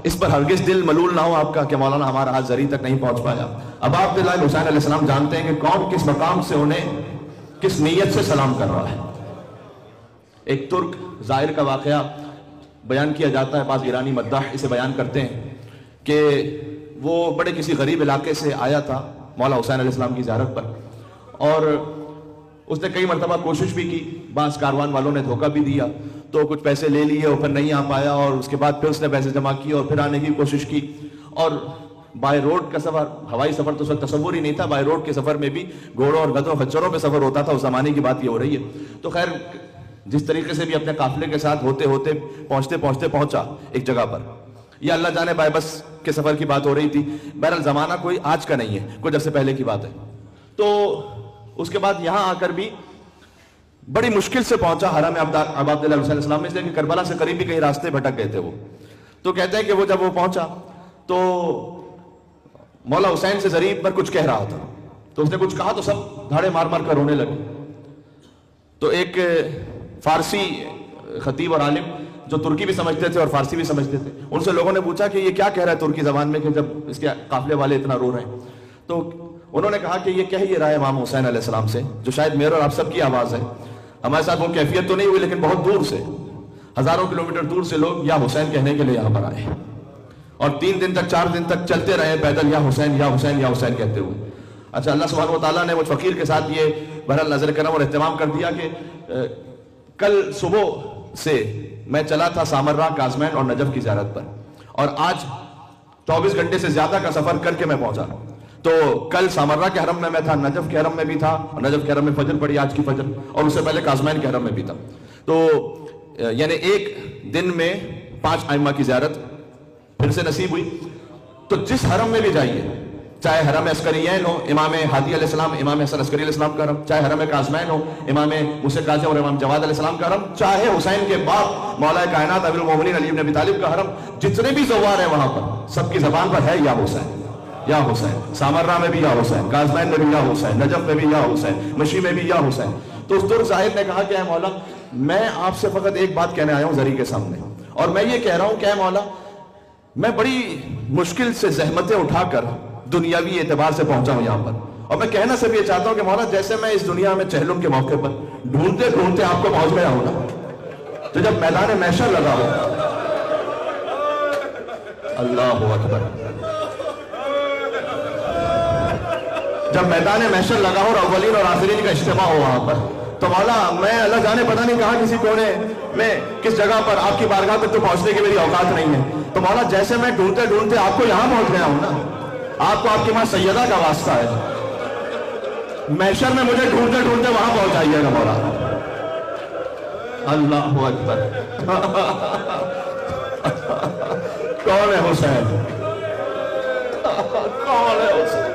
اس پر ہرگز دل ملول نہ ہو آپ کا کہ مولانا ہمارا ہاتھ زری تک نہیں پہنچ پایا. اب آپ حسین علیہ السلام جانتے ہیں کہ کون کس مقام سے انہیں کس نیت سے سلام کر رہا ہے. ایک ترک زائر کا واقعہ بیان کیا جاتا ہے، بعض ایرانی مداح اسے بیان کرتے ہیں کہ وہ بڑے کسی غریب علاقے سے آیا تھا مولا حسین علیہ السلام کی زیارت پر، اور اس نے کئی مرتبہ کوشش بھی کی، بعض کاروان والوں نے دھوکہ بھی دیا تو کچھ پیسے لے لیے اور پھر نہیں آ پایا، اور اس کے بعد پھر اس نے پیسے جمع کیے اور پھر آنے کی کوشش کی. اور بائی روڈ کا سفر، ہوائی سفر تو اس وقت تصور ہی نہیں تھا، بائی روڈ کے سفر میں بھی گھوڑوں اور گدھوں خچروں پہ سفر ہوتا تھا، اس زمانے کی بات یہ ہو رہی ہے. تو خیر جس طریقے سے بھی اپنے قافلے کے ساتھ ہوتے ہوتے پہنچا ایک جگہ پر، یہ اللہ جانے بائی بس کے سفر کی بات ہو رہی تھی. بہرحال زمانہ کوئی آج کا نہیں ہے، کچھ عرصے پہلے کی بات ہے. تو اس کے بعد یہاں آ کر بھی بڑی مشکل سے پہنچا حرم ابا عبداللہ علیہ السلام میں، اس لیے کہ کربلا سے قریب بھی کہیں راستے بھٹک گئے تھے وہ. تو کہتے ہیں کہ وہ جب وہ پہنچا تو مولا حسین سے ضریب پر کچھ کہہ رہا تھا، تو اس نے کچھ کہا تو سب دھاڑے مار مار کر رونے لگے. تو ایک فارسی خطیب اور عالم جو ترکی بھی سمجھتے تھے اور فارسی بھی سمجھتے تھے، ان سے لوگوں نے پوچھا کہ یہ کیا کہہ رہا ہے ترکی زبان میں کہ جب اس کے قافلے والے اتنا رو رہے ہیں. تو انہوں نے کہا کہ یہ کہہ یہ رہا ہے امام حسین علیہ السلام سے، جو شاید میرے اور آپ سب کی آواز ہے. ہمارے ساتھ وہ کیفیت تو نہیں ہوئی لیکن بہت دور سے، ہزاروں کلومیٹر دور سے لوگ یا حسین کہنے کے لیے یہاں پر آئے، اور 3 دن تک 4 دن تک چلتے رہے پیدل یا حسین یا حسین یا حسین کہتے ہوئے. اچھا، اللہ سبحانہ و تعالیٰ نے وہ فقیر کے ساتھ یہ بہرحال نظر کرم اور اہتمام کر دیا کہ کل صبح سے میں چلا تھا سامرہ، کازمین اور نجف کی زیارت پر، اور آج 24 گھنٹے سے زیادہ کا سفر کر کے میں پہنچا. تو کل سامرہ کے حرم میں تھا، نجف کے حرم میں بھی تھا، اور نجف کے حرم میں فجر پڑی آج کی فجر، اور اس سے پہلے کازمین کے حرم میں بھی تھا. تو یعنی ایک دن میں 5 ائمہ کی زیارت پھر سے نصیب ہوئی. تو جس حرم میں بھی جائیے، چاہے حرم عسکریین ہو امام ہادی علیہ السلام امام حسن عسکری علیہ السلام کا حرم، چاہے حرم کازمین ہو امام موسیٰ کاظم اور امام جواد علیہ السلام کا حرم، چاہے حسین کے باپ مولا کائنات امیر المومنین علی بن ابی طالب کا حرم، جتنے بھی زوار ہیں وہاں پر سب کی زبان پر ہے یا حسین یا حسین. سامرہ میں بھی یا حسین، کازمین میں بھی یا حسین، نجف میں بھی یا حسین، مشی میں بھی یا حسین. تو اس ترک زاہد نے کہا کہ اے مولا، میں آپ سے فقط ایک بات کہنے آیا ہوں زری کے سامنے، اور میں یہ کہہ رہا ہوں کہ اے مولا، میں بڑی مشکل سے زحمتیں اٹھا کر دنیاوی اعتبار سے پہنچا ہوں یہاں پر، اور میں کہنا صرف یہ چاہتا ہوں کہ مولا جیسے میں اس دنیا میں چہلم کے موقع پر ڈھونڈتے ڈھونڈتے آپ کو پہنچ گیا ہوں نا، تو جب میدان محشر لگا ہو، اللہ اکبر، جب میدان محشر لگا ہو اور اولین اور آخرین کا اجتماع ہو وہاں پر، تو مولا میں اللہ جانے پتہ نہیں کہاں کسی کونے میں کس جگہ پر آپ کی بارگاہ تک تو پہنچنے کی میری اوقات نہیں ہے. تو مولا جیسے میں ڈھونڈتے ڈھونڈتے آپ کو یہاں پہنچ گیا ہوں نا، آپ کو آپ کی ماں سیدہ کا واسطہ ہے، محشر میں مجھے ڈھونڈتے ڈھونڈتے وہاں پہنچائیے گا مولا. اللہ اکبر. کون ہے حسین؟ کون ہے حسین؟